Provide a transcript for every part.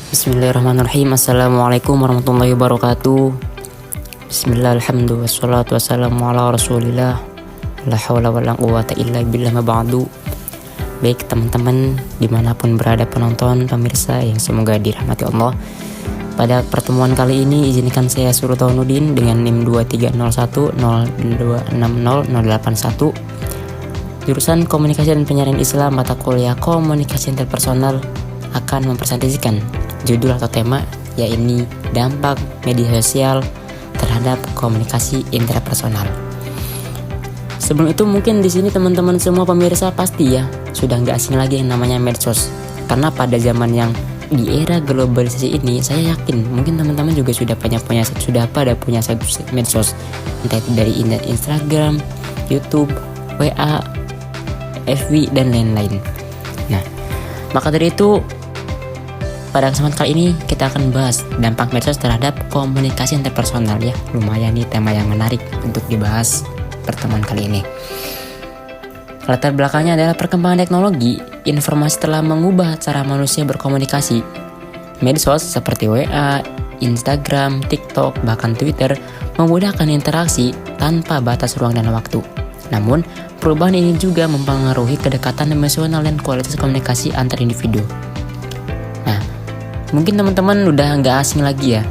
Bismillahirrahmanirrahim. Assalamualaikum warahmatullahi wabarakatuh. Bismillah, alhamdulillah, wassalatu wassalamu ala rasulillah. La hawla wa la quwata illa billah, ma ba'du. Baik teman-teman, dimanapun berada penonton, pemirsa yang semoga dirahmati Allah. Pada pertemuan kali ini izinkan saya Surutaunudin dengan NIM 230102600081, jurusan Komunikasi dan Penyiaran Islam, mata kuliah Komunikasi Interpersonal, akan mempresentasikan judul atau tema yaitu dampak media sosial terhadap komunikasi interpersonal. Sebelum itu mungkin di sini teman-teman semua pemirsa pasti ya sudah nggak asing lagi yang namanya medsos. Karena pada zaman yang di era globalisasi ini, saya yakin mungkin teman-teman juga sudah pada punya medsos, entah itu dari Instagram, YouTube, WA, FB dan lain-lain. Nah, maka dari itu pada kesempatan kali ini kita akan bahas dampak medsos terhadap komunikasi interpersonal ya. Lumayan nih tema yang menarik untuk dibahas pertemuan kali ini. Latar belakangnya adalah perkembangan teknologi. Informasi telah mengubah cara manusia berkomunikasi. Medsos seperti WA, Instagram, TikTok, bahkan Twitter memudahkan interaksi tanpa batas ruang dan waktu. Namun, perubahan ini juga mempengaruhi kedekatan emosional dan kualitas komunikasi antar individu. Nah, mungkin teman-teman udah nggak asing lagi ya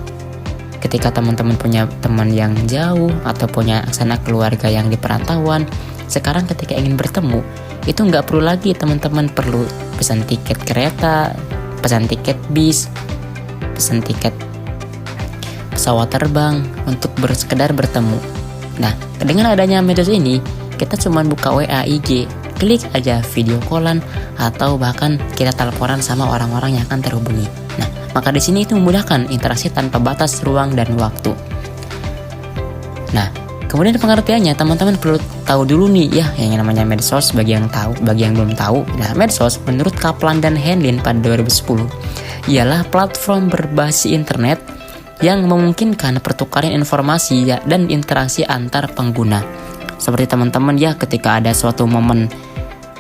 ketika teman-teman punya teman yang jauh atau punya sanak keluarga yang di perantauan. Sekarang ketika ingin bertemu, itu nggak perlu lagi teman-teman perlu pesan tiket kereta, pesan tiket bis, pesan tiket pesawat terbang untuk sekedar bertemu. Nah, dengan adanya medsos ini, kita cuma buka WA, IG, klik aja video callan atau bahkan kita teleponan sama orang-orang yang akan terhubungi. Nah, maka di sini itu memudahkan interaksi tanpa batas ruang dan waktu. Nah, kemudian pengertiannya teman-teman perlu tahu dulu nih ya yang namanya medsos. Bagi yang tahu, bagi yang belum tahu. Nah, medsos menurut Kaplan dan Henlin pada 2010 ialah platform berbasis internet yang memungkinkan pertukaran informasi dan interaksi antar pengguna. Seperti teman-teman ya ketika ada suatu momen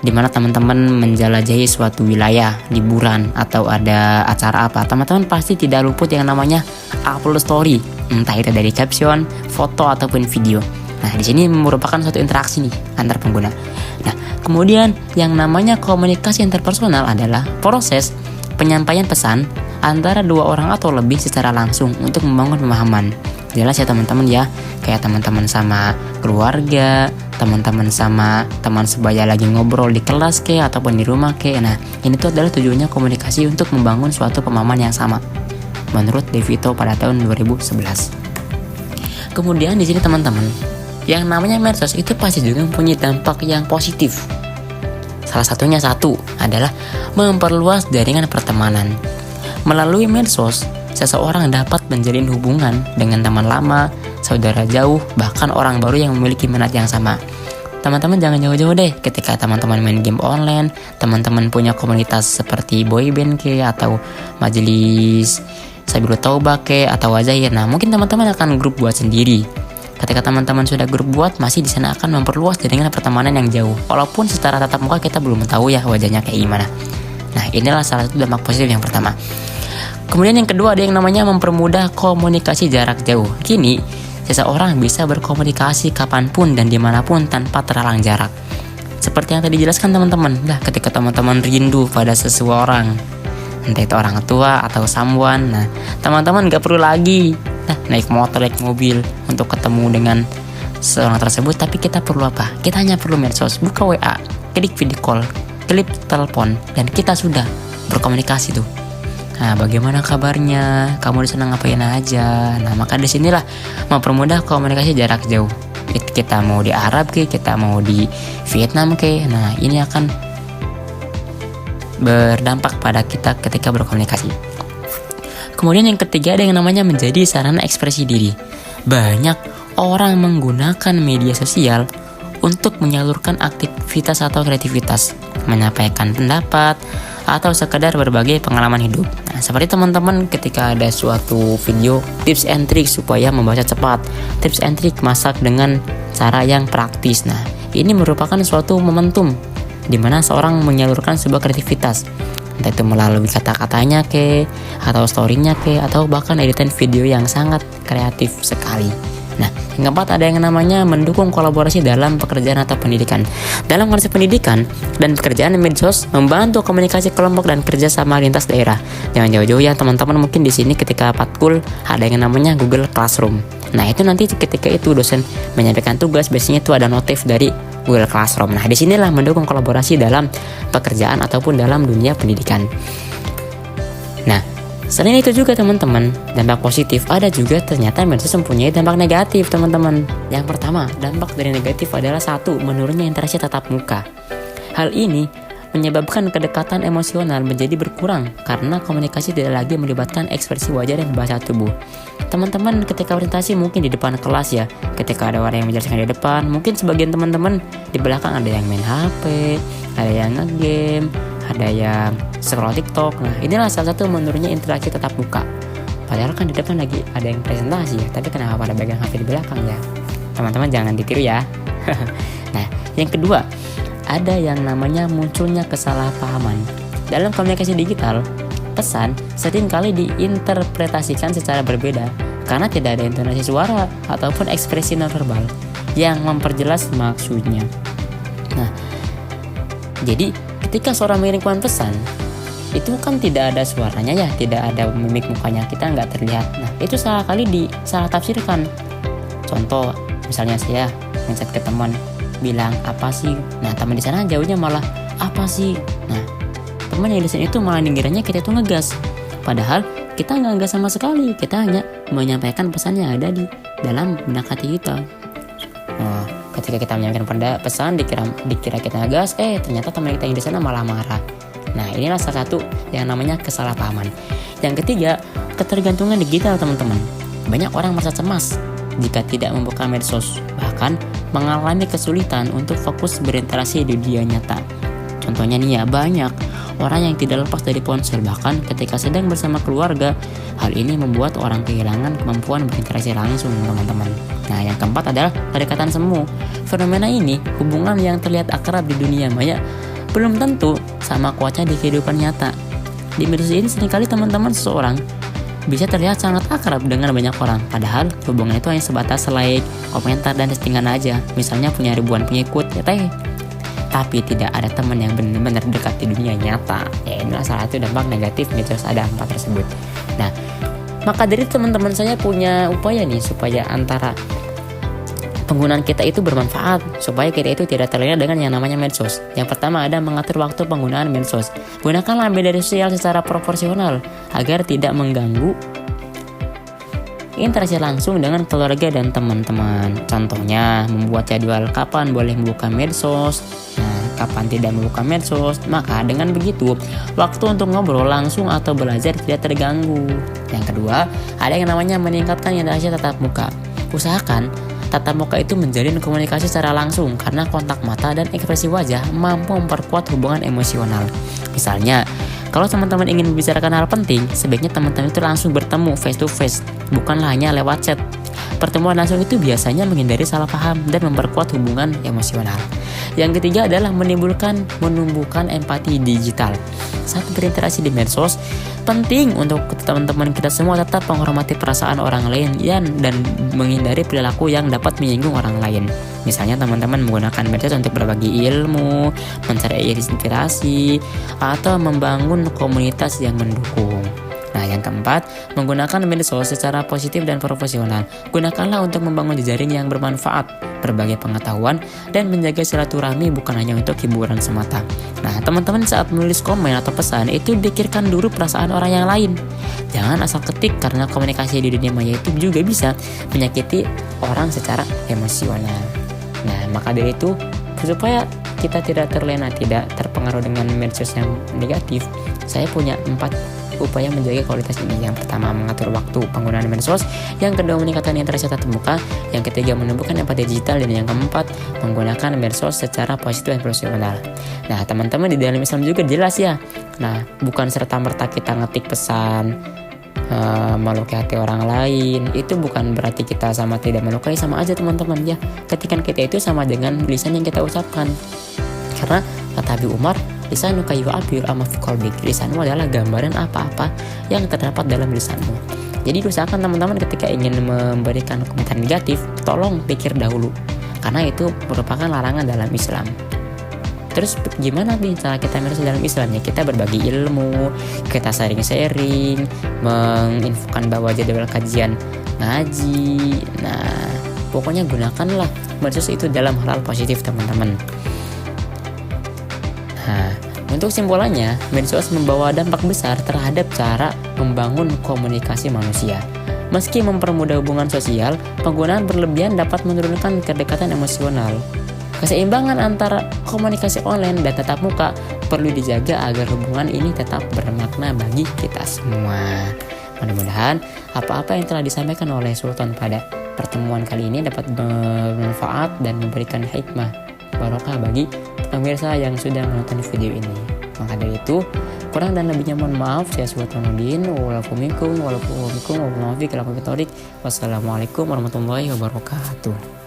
di mana teman-teman menjelajahi suatu wilayah, liburan atau ada acara apa, teman-teman pasti tidak luput yang namanya upload story, entah itu dari caption, foto ataupun video. Nah, di sini merupakan suatu interaksi nih antar pengguna. Nah, kemudian yang namanya komunikasi interpersonal adalah proses penyampaian pesan antara dua orang atau lebih secara langsung untuk membangun pemahaman. Jelas ya teman-teman ya, kayak teman-teman sama keluarga, teman-teman sama teman sebaya lagi ngobrol di kelas ataupun di rumah Nah, ini tuh adalah tujuannya komunikasi untuk membangun suatu pemahaman yang sama menurut DeVito pada tahun 2011. Kemudian di sini teman-teman, yang namanya medsos itu pasti juga mempunyai dampak yang positif. Salah satunya adalah memperluas jaringan pertemanan. Melalui medsos, seseorang dapat menjalin hubungan dengan teman lama, saudara jauh, bahkan orang baru yang memiliki minat yang sama. Teman-teman jangan jauh-jauh deh ketika teman-teman main game online, teman-teman punya komunitas seperti boyband atau majelis Sabilut Taubah atau Wazair. Nah, mungkin teman-teman akan grup buat sendiri. Ketika teman-teman sudah grup buat, masih di sana akan memperluas jaringan pertemanan yang jauh. Walaupun secara tatap muka kita belum tahu ya wajahnya kayak gimana. Nah, inilah salah satu dampak positif yang pertama. Kemudian yang kedua ada yang namanya mempermudah komunikasi jarak jauh. Kini, seseorang bisa berkomunikasi kapanpun dan dimanapun tanpa terhalang jarak. Seperti yang tadi dijelaskan teman-teman, ketika teman-teman rindu pada seseorang, entah itu orang tua atau someone, nah teman-teman gak perlu lagi naik motor, naik mobil untuk ketemu dengan seorang tersebut. Tapi kita perlu apa? Kita hanya perlu medsos, buka WA, klik video call, klik telepon, dan kita sudah berkomunikasi tuh. Nah, bagaimana kabarnya? Kamu di sana ngapain aja? Nah, maka disinilah mempermudah komunikasi jarak jauh. Kita mau di Arab kita mau di Vietnam nah ini akan berdampak pada kita ketika berkomunikasi. Kemudian yang ketiga ada yang namanya menjadi sarana ekspresi diri. Banyak orang menggunakan media sosial untuk menyalurkan aktivitas atau kreativitas, menyampaikan pendapat, atau sekedar berbagi pengalaman hidup. Nah, seperti teman-teman ketika ada suatu video tips and trick supaya membaca cepat, tips and trick masak dengan cara yang praktis. Nah, ini merupakan suatu momentum di mana seorang menyalurkan sebuah kreativitas. entah itu melalui kata-katanya atau storynya atau bahkan editan video yang sangat kreatif sekali. Nah, yang keempat ada yang namanya mendukung kolaborasi dalam pekerjaan atau pendidikan. Dalam konsep pendidikan dan pekerjaan, medsos membantu komunikasi kelompok dan kerja sama lintas daerah. Jangan jauh-jauh ya teman-teman, mungkin di sini ketika patkul ada yang namanya Google Classroom. Nah, itu nanti ketika itu dosen menyampaikan tugas, biasanya itu ada notif dari Google Classroom. Nah, disinilah mendukung kolaborasi dalam pekerjaan ataupun dalam dunia pendidikan. Nah, selain itu juga teman-teman, dampak positif ada juga ternyata medsos mempunyai dampak negatif teman-teman. Yang pertama, dampak dari negatif adalah 1. Menurunnya interaksi tatap muka. Hal ini menyebabkan kedekatan emosional menjadi berkurang karena komunikasi tidak lagi melibatkan ekspresi wajah dan bahasa tubuh. Teman-teman ketika presentasi mungkin di depan kelas ya, ketika ada orang yang menjelaskan di depan, mungkin sebagian teman-teman di belakang ada yang main HP, ada yang nge-game, ada yang scroll TikTok. Nah, inilah salah satu menurunnya interaksi tatap muka. Padahal kan di depan lagi ada yang presentasi ya, tapi kenapa pada pegang HP di belakang ya? Teman-teman jangan ditiru ya. Nah, yang kedua, ada yang namanya munculnya kesalahpahaman. Dalam komunikasi digital, pesan seringkali diinterpretasikan secara berbeda karena tidak ada intonasi suara ataupun ekspresi nonverbal yang memperjelas maksudnya. Nah, jadi ketika seorang mengirimkan pesan, itu kan tidak ada suaranya ya, tidak ada mimik mukanya, kita nggak terlihat. Nah, itu salah kali disalah tafsirkan. Contoh, misalnya saya ngechat ke teman, bilang apa sih? Nah, teman di sana jauhnya malah apa sih? Nah, teman yang di sini itu malah ngiranya kita itu ngegas. Padahal kita nggak ngegas sama sekali. Kita hanya menyampaikan pesan yang ada di dalam benak hati kita. Nah, ketika kita menyampaikan pesan dikira kita ngegas, ternyata teman kita yang di sana malah marah. Nah, inilah salah satu yang namanya kesalahpahaman. Yang ketiga, ketergantungan digital teman-teman. Banyak orang merasa cemas jika tidak membuka medsos, bahkan mengalami kesulitan untuk fokus berinteraksi di dunia nyata. Contohnya nih ya, banyak orang yang tidak lepas dari ponsel, bahkan ketika sedang bersama keluarga. Hal ini membuat orang kehilangan kemampuan berinteraksi langsung teman-teman. Nah, yang keempat adalah kedekatan semu. Fenomena ini, hubungan yang terlihat akrab di dunia maya, belum tentu sama kuatnya di kehidupan nyata. Di medsos ini seringkali teman-teman seseorang bisa terlihat sangat akrab dengan banyak orang, padahal hubungan itu hanya sebatas like, komentar, dan settingan aja. Misalnya punya ribuan pengikut ya tapi tidak ada teman yang benar-benar dekat di dunia nyata. Ya, inilah salah satu dampak negatif medsos ada 4 tersebut. Nah, maka dari teman-teman saya punya upaya nih supaya antara penggunaan kita itu bermanfaat, supaya kita itu tidak terlena dengan yang namanya medsos. Yang pertama ada mengatur waktu penggunaan medsos. Gunakanlah media sosial secara proporsional agar tidak mengganggu interaksi langsung dengan keluarga dan teman-teman. Contohnya membuat jadwal kapan boleh membuka medsos, kapan tidak membuka medsos. Maka dengan begitu waktu untuk ngobrol langsung atau belajar tidak terganggu. Yang kedua ada yang namanya meningkatkan interaksi tatap muka. Usahakan tatap muka itu menjalin komunikasi secara langsung karena kontak mata dan ekspresi wajah mampu memperkuat hubungan emosional. Misalnya, kalau teman-teman ingin membicarakan hal penting, sebaiknya teman-teman itu langsung bertemu face to face, bukanlah hanya lewat chat. Pertemuan langsung itu biasanya menghindari salah paham dan memperkuat hubungan emosional. Yang ketiga adalah menumbuhkan empati digital. Saat berinteraksi di medsos, penting untuk teman-teman kita semua tetap menghormati perasaan orang lain dan menghindari perilaku yang dapat menyinggung orang lain. Misalnya teman-teman menggunakan medsos untuk berbagi ilmu, mencari inspirasi, atau membangun komunitas yang mendukung. Nah, yang keempat, menggunakan medsos secara positif dan profesional. Gunakanlah untuk membangun jejaring yang bermanfaat, berbagi pengetahuan, dan menjaga silaturahmi bukan hanya untuk hiburan semata. Nah, teman-teman saat menulis komen atau pesan itu pikirkan dulu perasaan orang yang lain. Jangan asal ketik karena komunikasi di dunia maya itu juga bisa menyakiti orang secara emosional. Nah, maka dari itu supaya kita tidak terlena, tidak terpengaruh dengan medsos yang negatif, saya punya 4 upaya menjaga kualitas ini. Yang pertama, mengatur waktu penggunaan medsos. Yang kedua, meningkatkan interaksi tatap muka. Yang ketiga, menumbuhkan empati digital. Dan yang keempat, menggunakan medsos secara positif dan profesional. Nah, teman-teman, di dalam Islam juga jelas ya. Nah, bukan serta-merta kita ngetik pesan melukai hati orang lain. Itu bukan berarti kita sama tidak melukai, sama aja teman-teman ya. Ketikan kita itu sama dengan lisan yang kita ucapkan. Karena kata Abi Umar, Lisanuka yu'abbir amma fi qalbik. Lisanmu adalah gambaran apa-apa yang terdapat dalam lisanmu. Jadi usahakan teman-teman ketika ingin memberikan komentar negatif, tolong pikir dahulu, karena itu merupakan larangan dalam Islam. Terus gimana nih cara kita masuk dalam Islam? Ya kita berbagi ilmu, kita sharing-sharing, menginfokan bahwa jadwal kajian ngaji. Nah, pokoknya gunakanlah medsos itu dalam hal positif teman-teman. Nah, untuk simpulannya, medsos membawa dampak besar terhadap cara membangun komunikasi manusia. Meski mempermudah hubungan sosial, penggunaan berlebihan dapat menurunkan kedekatan emosional. Keseimbangan antara komunikasi online dan tatap muka perlu dijaga agar hubungan ini tetap bermakna bagi kita semua. Mudah-mudahan apa-apa yang telah disampaikan oleh Sultan pada pertemuan kali ini dapat bermanfaat dan memberikan hikmah barokah bagi pemirsa yang sudah menonton video ini. Maka dari itu, kurang dan lebihnya mohon maaf. Saya Sultanuddin. Wassalamualaikum warahmatullahi wabarakatuh.